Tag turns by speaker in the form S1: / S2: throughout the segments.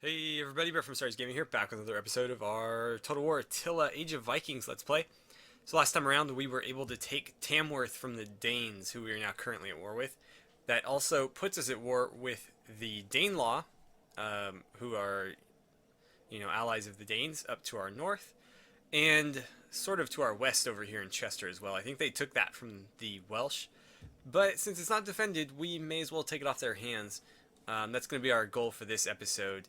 S1: Hey everybody, Brett from AstartesGaming here, back with another episode of our Total War Attila Age of Vikings Let's Play. So last time around we were able to take Tamworth from the Danes, who we are now currently at war with. That also puts us at war with the Danelaw, who are, allies of the Danes up to our north, and sort of to our west over here in Chester as well. I think they took that from the Welsh, but since it's not defended, we may as well take it off their hands. That's going to be our goal for this episode,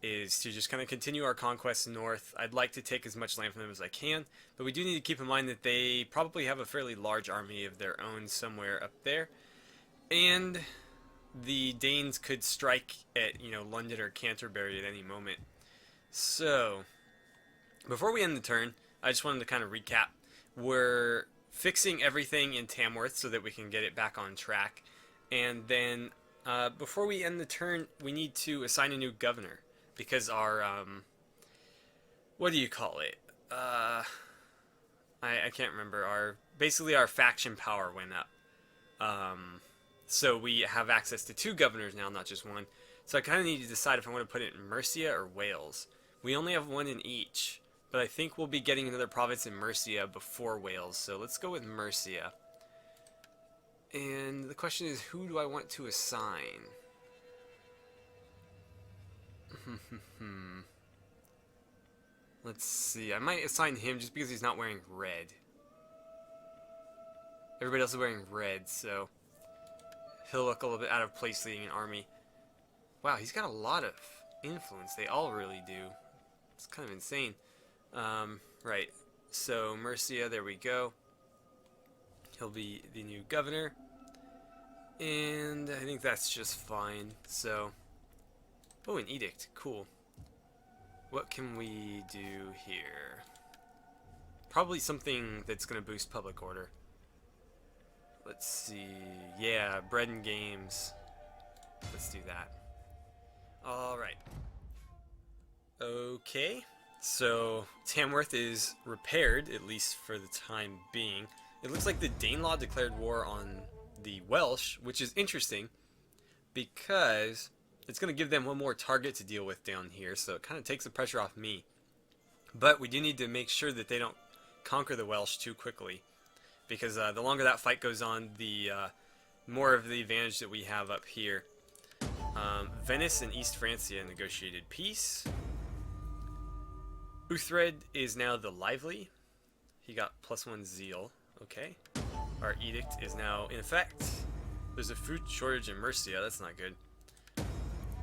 S1: is to just kind of continue our conquests north. I'd like to take as much land from them as I can, but we do need to keep in mind that they probably have a fairly large army of their own somewhere up there, and the Danes could strike at, London or Canterbury at any moment. So, before we end the turn, I just wanted to kind of recap. We're fixing everything in Tamworth so that we can get it back on track, and then before we end the turn, we need to assign a new governor. Because our, what do you call it? I can't remember. Basically our faction power went up. So we have access to 2 governors now, not just one. So I kind of need to decide if I want to put it in Mercia or Wales. We only have 1 in each, but I think we'll be getting another province in Mercia before Wales. So let's go with Mercia. And the question is, who do I want to assign? Let's see. I might assign him just because he's not wearing red. Everybody else is wearing red, so he'll look a little bit out of place leading an army. Wow, he's got a lot of influence. They all really do. It's kind of insane. Right. So Mercia, there we go. He'll be the new governor. And I think that's just fine. So, oh, an edict. Cool. What can we do here? Probably something that's going to boost public order. Let's see. Yeah, bread and games. Let's do that. Alright. Okay. So, Tamworth is repaired, at least for the time being. It looks like the Danelaw declared war on the Welsh, which is interesting because it's going to give them one more target to deal with down here, so it kind of takes the pressure off me. But we do need to make sure that they don't conquer the Welsh too quickly, because the longer that fight goes on, the more of the advantage that we have up here. Venice and East Francia negotiated peace. Uhtred is now the lively. He got +1 zeal. Okay. Our edict is now in effect. There's a food shortage in Mercia. That's not good.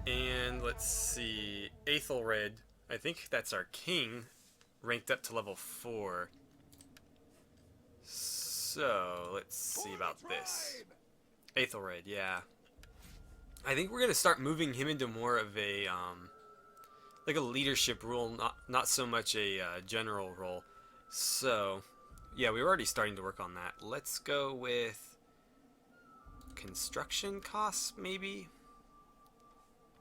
S1: And let's see, Aethelred, I think that's our king, ranked up to level 4. So, let's see about this. Aethelred, yeah. I think we're going to start moving him into more of a, like a leadership role, not so much a general role. So, yeah, we were already starting to work on that. Let's go with construction costs, maybe?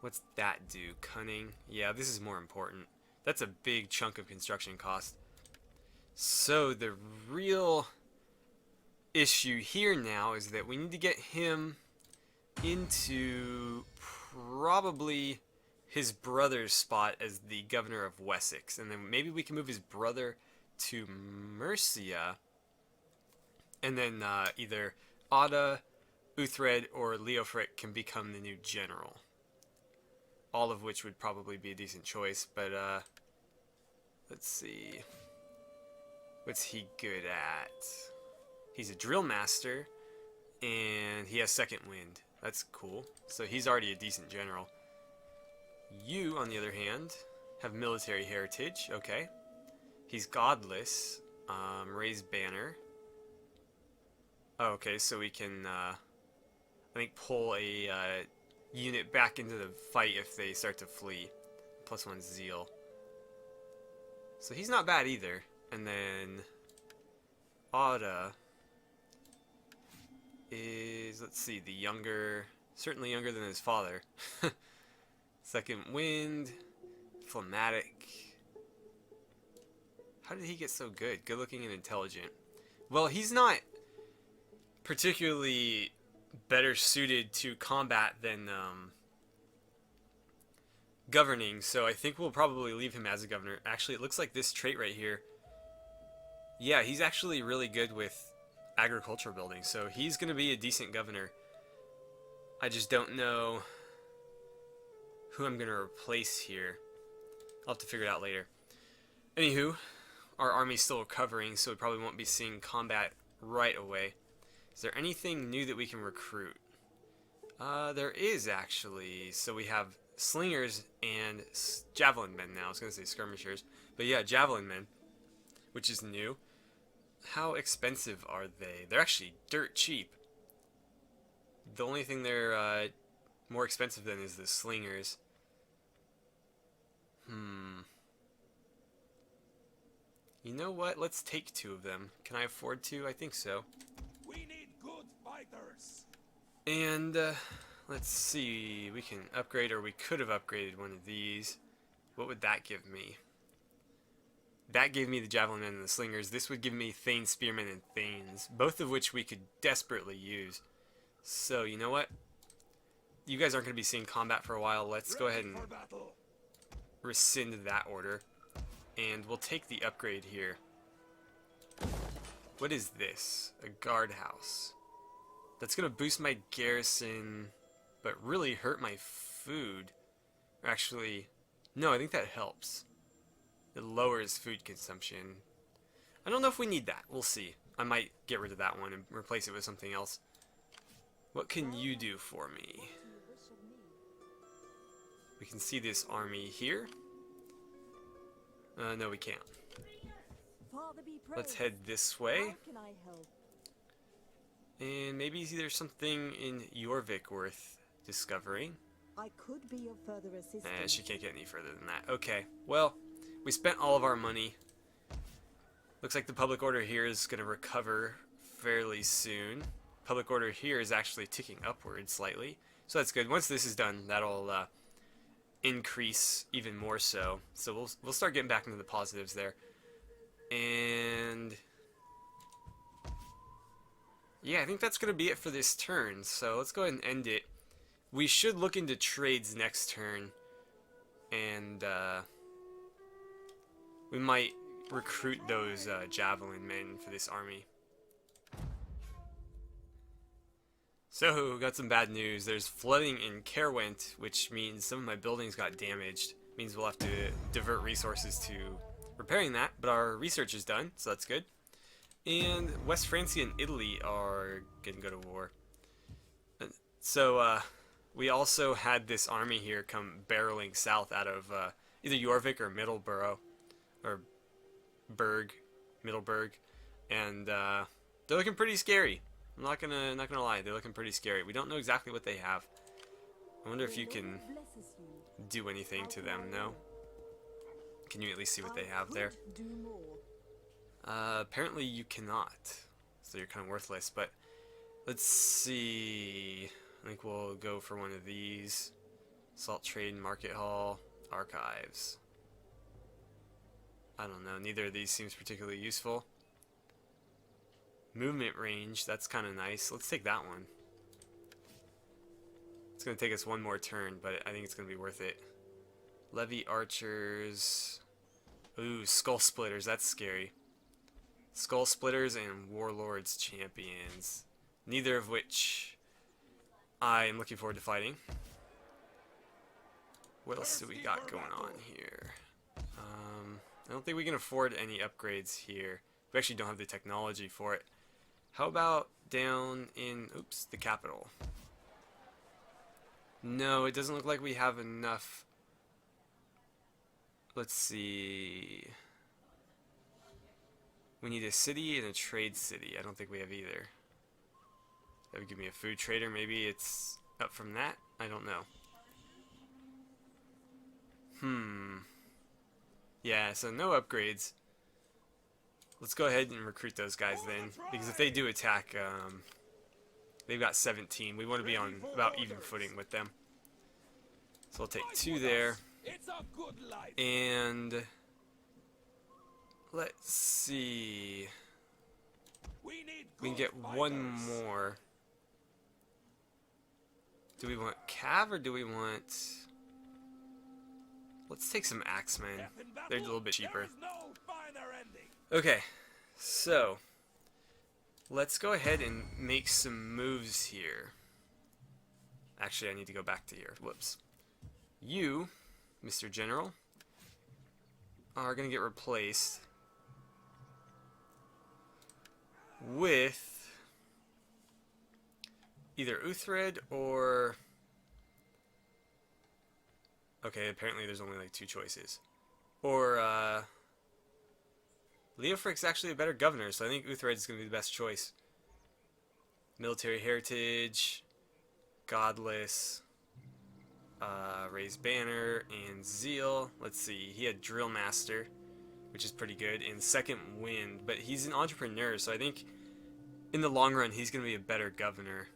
S1: What's that do? Cunning? Yeah, this is more important. That's a big chunk of construction cost. So the real issue here now is that we need to get him into probably his brother's spot as the governor of Wessex. And then maybe we can move his brother to Mercia. And then either Ada, Uhtred, or Leofric can become the new general. All of which would probably be a decent choice, but let's see. What's he good at? He's a drill master, and he has second wind. That's cool. So he's already a decent general. You, on the other hand, have military heritage. Okay. He's godless. Raise banner. Oh, okay, so we can, I think, pull a unit back into the fight if they start to flee. +1 zeal. So he's not bad either. And then Ada is, let's see, the younger, certainly younger than his father. Second wind, phlegmatic. How did he get so good? Good looking and intelligent. Well, he's not particularly better suited to combat than governing, so I think we'll probably leave him as a governor. Actually, it looks like this trait right here. Yeah, he's actually really good with agriculture building, so he's going to be a decent governor. I just don't know who I'm going to replace here. I'll have to figure it out later. Anywho, our army's still recovering, so we probably won't be seeing combat right away. Is there anything new that we can recruit? There is actually. So we have slingers and javelin men now. I was going to say skirmishers, but yeah, javelin men, which is new. How expensive are they? They're actually dirt cheap. The only thing they're more expensive than is the slingers. You know what? Let's take 2 of them. Can I afford to? I think so.
S2: We need good fighters.
S1: And let's see. We can upgrade, or we could have upgraded one of these. What would that give me? That gave me the javelin men and the slingers. This would give me Thane spearmen and Thanes, both of which we could desperately use. So you know what? You guys aren't going to be seeing combat for a while. Let's go ahead and rescind that order. And we'll take the upgrade here. What is this? A guardhouse. That's going to boost my garrison, but really hurt my food. Actually, no, I think that helps. It lowers food consumption. I don't know if we need that. We'll see. I might get rid of that one and replace it with something else. What can you do for me? We can see this army here. No, we can't. Let's head this way. And maybe there's something in Jorvik worth discovering.
S3: I could be of further assistance.
S1: She can't get any further than that. Okay, well, we spent all of our money. Looks like the public order here is going to recover fairly soon. Public order here is actually ticking upward slightly. So that's good. Once this is done, that'll increase even more so. So we'll start getting back into the positives there. And yeah, I think that's going to be it for this turn. So let's go ahead and end it. We should look into trades next turn. And we might recruit those javelin men for this army. So, got some bad news. There's flooding in Caerwent, which means some of my buildings got damaged. Means we'll have to divert resources to repairing that, but our research is done, so that's good. And West Francia and Italy are gonna go to war. So, we also had this army here come barreling south out of either Jorvik or Middleborough, or Middleburg, and they're looking pretty scary. I'm not gonna lie, they're looking pretty scary. We don't know exactly what they have. I wonder if you can do anything to them. No? Can you at least see what they have there? Apparently you cannot. So you're kind of worthless, but let's see. I think we'll go for one of these. Salt Trade, Market Hall, Archives. I don't know, neither of these seems particularly useful. Movement range, that's kind of nice. Let's take that one. It's going to take us one more turn, but I think it's going to be worth it. Levy Archers. Ooh, Skull Splitters, that's scary. Skull Splitters and Warlords Champions. Neither of which I am looking forward to fighting. What else do we got going on here? I don't think we can afford any upgrades here. We actually don't have the technology for it. How about down in, oops, the capital? No, it doesn't look like we have enough. Let's see. We need a city and a trade city. I don't think we have either. That would give me a food trader. Maybe it's up from that? I don't know. Yeah, so no upgrades. Let's go ahead and recruit those guys then, because if they do attack, they've got 17. We want to be on about even footing with them. So I'll take 2 there. And let's see. We can get one more. Do we want Cav or do we want... Let's take some axemen.
S2: Death in battle,
S1: They're a little bit cheaper.
S2: There is no finer ending.
S1: Okay, so let's go ahead and make some moves here. Actually, I need to go back to here. Whoops. You, Mr. General, are going to get replaced with either Uthred or... Okay, apparently there's only like 2 choices. Or, Leofric's actually a better governor, so I think Uthred is going to be the best choice. Military heritage, godless, raised banner, and zeal. Let's see, he had drill master, which is pretty good, and second wind, but he's an entrepreneur, so I think in the long run he's going to be a better governor.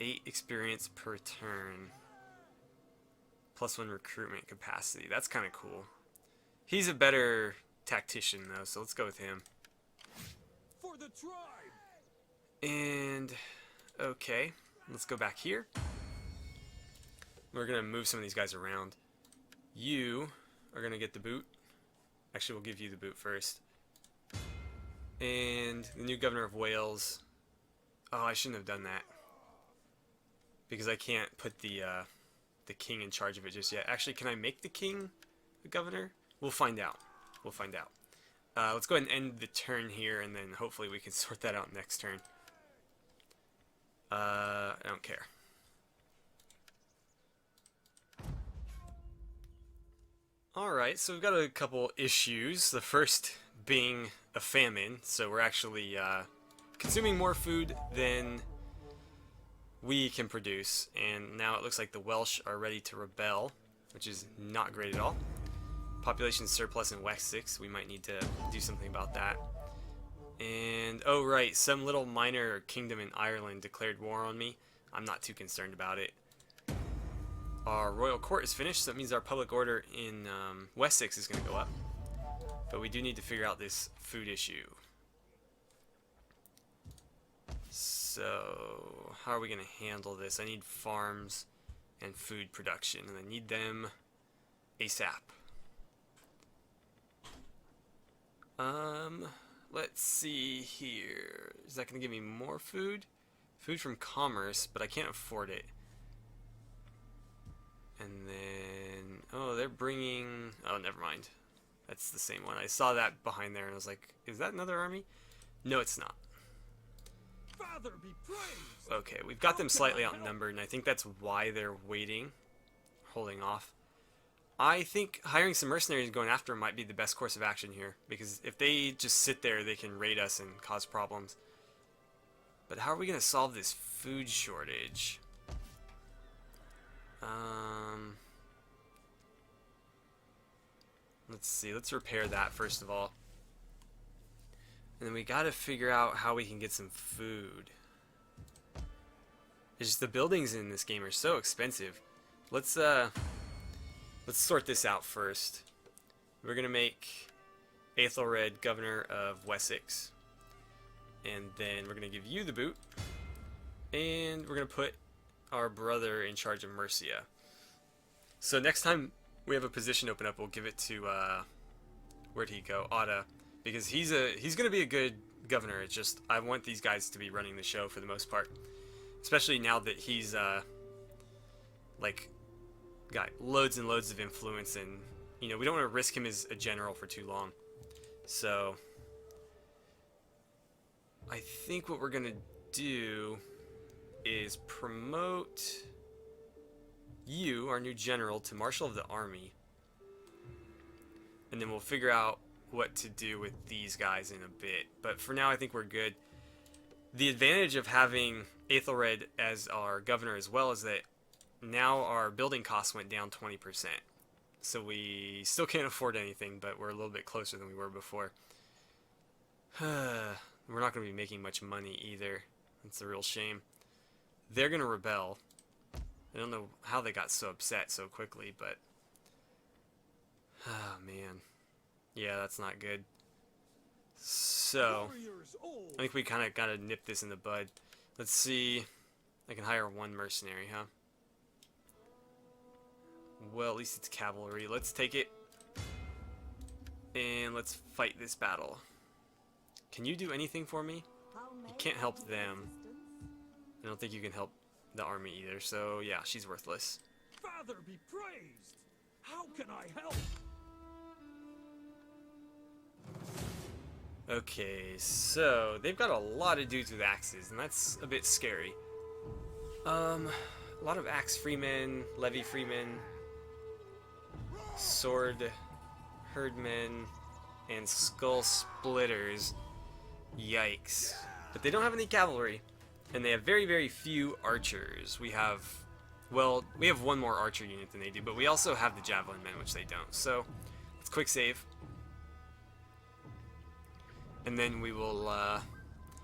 S1: 8 experience per turn. +1 recruitment capacity. That's kind of cool. He's a better tactician though, so let's go with him.
S2: For the tribe.
S1: And okay, let's go back here. We're gonna move some of these guys around. You are gonna get the boot. Actually, we'll give you the boot first. And the new governor of Wales. Oh, I shouldn't have done that because I can't put the king in charge of it just yet. Actually, can I make the king the governor? We'll find out. We'll find out. Let's go ahead and end the turn here, and then hopefully we can sort that out next turn. I don't care. Alright, so we've got a couple issues. The first being a famine, so we're actually consuming more food than we can produce, and now it looks like the Welsh are ready to rebel, which is not great at all. Population surplus in Wessex, we might need to do something about that. And, oh right, some little minor kingdom in Ireland declared war on me. I'm not too concerned about it. Our royal court is finished, so that means our public order in Wessex is going to go up. But we do need to figure out this food issue. So, how are we going to handle this? I need farms and food production, and I need them ASAP. Let's see here. Is that going to give me more food? Food from commerce, but I can't afford it. And then, oh, they're bringing, oh, never mind. That's the same one. I saw that behind there, and I was like, is that another army? No, it's not.
S2: Father be praised.
S1: Okay, we've got them slightly outnumbered, and I think that's why they're waiting, holding off. I think hiring some mercenaries and going after them might be the best course of action here, because if they just sit there, they can raid us and cause problems. But how are we going to solve this food shortage? Let's see, let's repair that first of all. And then we got to figure out how we can get some food. It's just the buildings in this game are so expensive. Let's sort this out first. We're gonna make Aethelred governor of Wessex, and then we're gonna give you the boot, and we're gonna put our brother in charge of Mercia. So next time we have a position open up, we'll give it to where'd he go? Atta, because he's gonna be a good governor. It's just I want these guys to be running the show for the most part, especially now that he's like got loads and loads of influence, and you know we don't want to risk him as a general for too long. So I think what we're gonna do is promote you, our new general, to Marshal of the Army, and then we'll figure out what to do with these guys in a bit. But for now I think we're good. The advantage of having Aethelred as our governor as well is that now our building costs went down 20%. So we still can't afford anything, but we're a little bit closer than we were before. We're not going to be making much money either. It's a real shame. They're going to rebel. I don't know how they got so upset so quickly, but... oh, man. Yeah, that's not good. So, I think we kind of got to nip this in the bud. Let's see. I can hire one mercenary, huh? well. At least it's cavalry. Let's take it. And let's fight this battle. Can you do anything for me? You can't help them. I don't think you can help the army either. So yeah, she's worthless.
S2: Father be praised! How can I help?
S1: Okay, so they've got a lot of dudes with axes, and that's a bit scary. A lot of axe freemen, levy freemen, sword herdmen, and skull splitters. Yikes. But they don't have any cavalry, and they have very, very few archers. We have, well, we have one more archer unit than they do, but we also have the javelin men, which they don't. So let's quick save. And then we will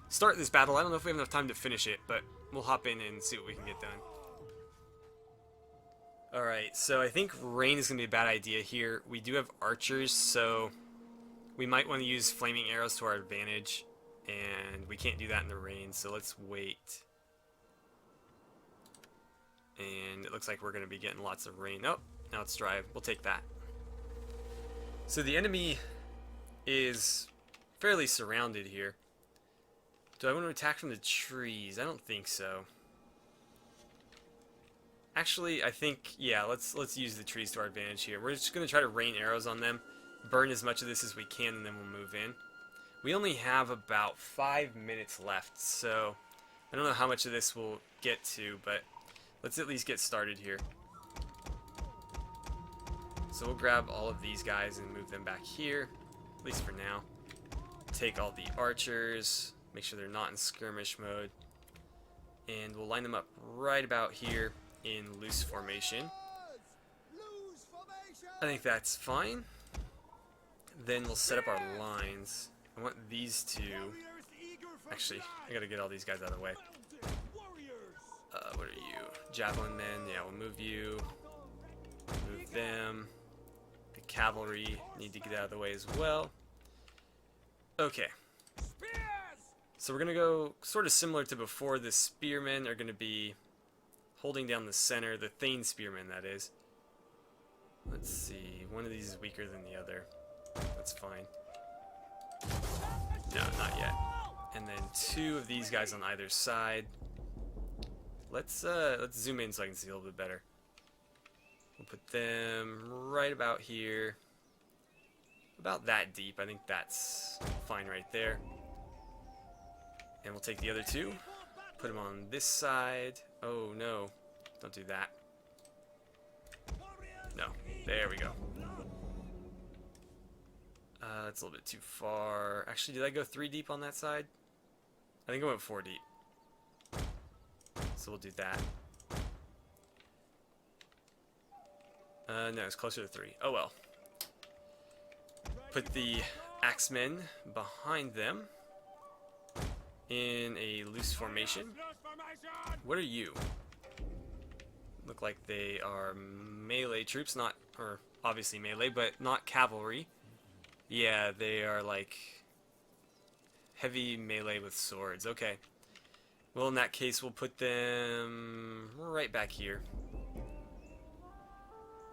S1: start this battle. I don't know if we have enough time to finish it, but we'll hop in and see what we can get done. Alright, so I think rain is going to be a bad idea here. We do have archers, so we might want to use flaming arrows to our advantage. And we can't do that in the rain, so let's wait. And it looks like we're going to be getting lots of rain. Oh, now it's dry. We'll take that. So the enemy is fairly surrounded here. Do I want to attack from the trees? I don't think so. Actually, I think, yeah, let's use the trees to our advantage here. We're just going to try to rain arrows on them, burn as much of this as we can, and then we'll move in. We only have about 5 minutes left, so I don't know how much of this we'll get to, but let's at least get started here. So we'll grab all of these guys and move them back here, at least for now. Take all the archers, make sure they're not in skirmish mode, and we'll line them up right about here in loose formation. I think that's fine. Then we'll set up our lines. I want these two. Actually, I gotta get all these guys out of the way. What are you? Javelin men. Yeah, we'll move you. Move them. The cavalry need to get out of the way as well. Okay. So we're gonna go sort of similar to before. The spearmen are gonna be holding down the center. The Thane spearmen, that is. Let's see. One of these is weaker than the other. That's fine. No, not yet. And then two of these guys on either side. Let's zoom in so I can see a little bit better. We'll put them right about here. About that deep. I think that's fine right there. And we'll take the other two. Put them on this side. Oh no. Don't do that. No. There we go. That's a little bit too far. Actually, did I go 3 deep on that side? I think I went 4 deep. So we'll do that. No, it's closer to 3. Oh well. Put the axemen behind them in a loose formation. What are you? Look like they are melee troops, not, or obviously melee, but not cavalry. Yeah, they are like heavy melee with swords. Okay. Well, in that case, we'll put them right back here.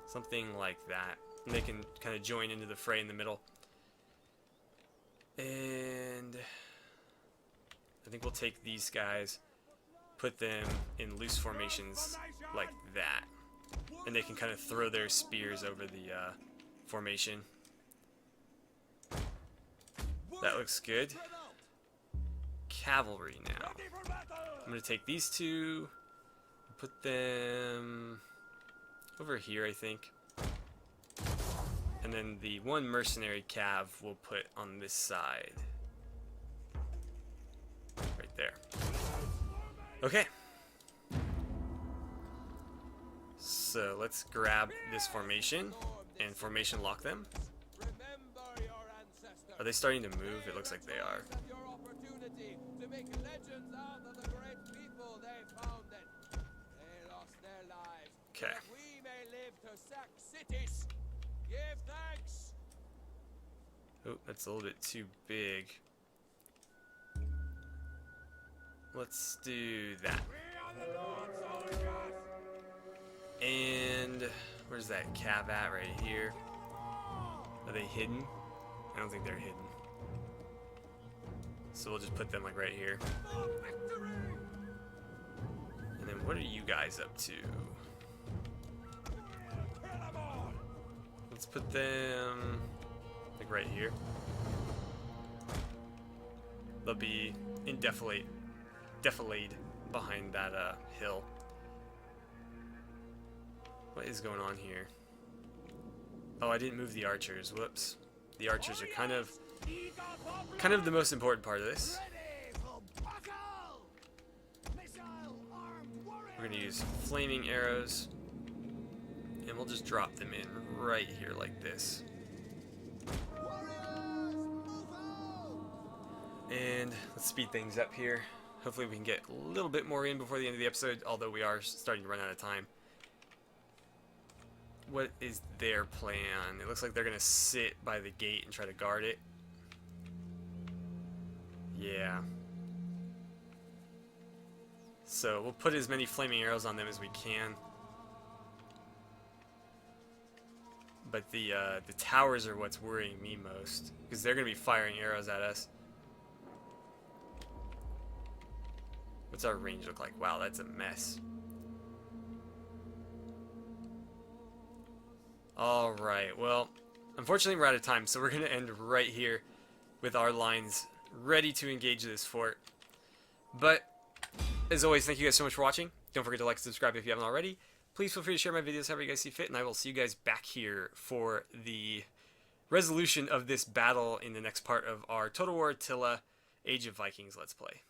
S1: Something like that. And they can kind of join into the fray in the middle. And I think we'll take these guys, put them in loose formations like that. And they can kind of throw their spears over the formation. That looks good. Cavalry now. I'm going to take these two, put them over here, I think. And then the one mercenary cav we'll put on this side. Right there. Okay. So let's grab this formation and formation lock them. Are they starting to move? It looks like they are. Okay. Oh, that's a little bit too big. Let's do that. And Where's that cav at? Right here. Are they hidden? I don't think they're hidden. So we'll just put them like right here. And then what are you guys up to? Let's put them like right here. They'll be in defilade behind that hill. What is going on here? Oh, I didn't move the archers. Whoops. The archers are kind of the most important part of this. We're gonna use flaming arrows, and we'll just drop them in right here like this. And let's speed things up here. Hopefully we can get a little bit more in before the end of the episode, although we are starting to run out of time. What is their plan? It looks like they're going to sit by the gate and try to guard it. Yeah. So we'll put as many flaming arrows on them as we can. But the towers are what's worrying me most, because they're going to be firing arrows at us. What's our range look like? Wow, that's a mess. Alright, well, unfortunately we're out of time, so we're going to end right here with our lines ready to engage this fort. But, as always, thank you guys so much for watching. Don't forget to like and subscribe if you haven't already. Please feel free to share my videos however you guys see fit, and I will see you guys back here for the resolution of this battle in the next part of our Total War Attila Age of Vikings Let's Play.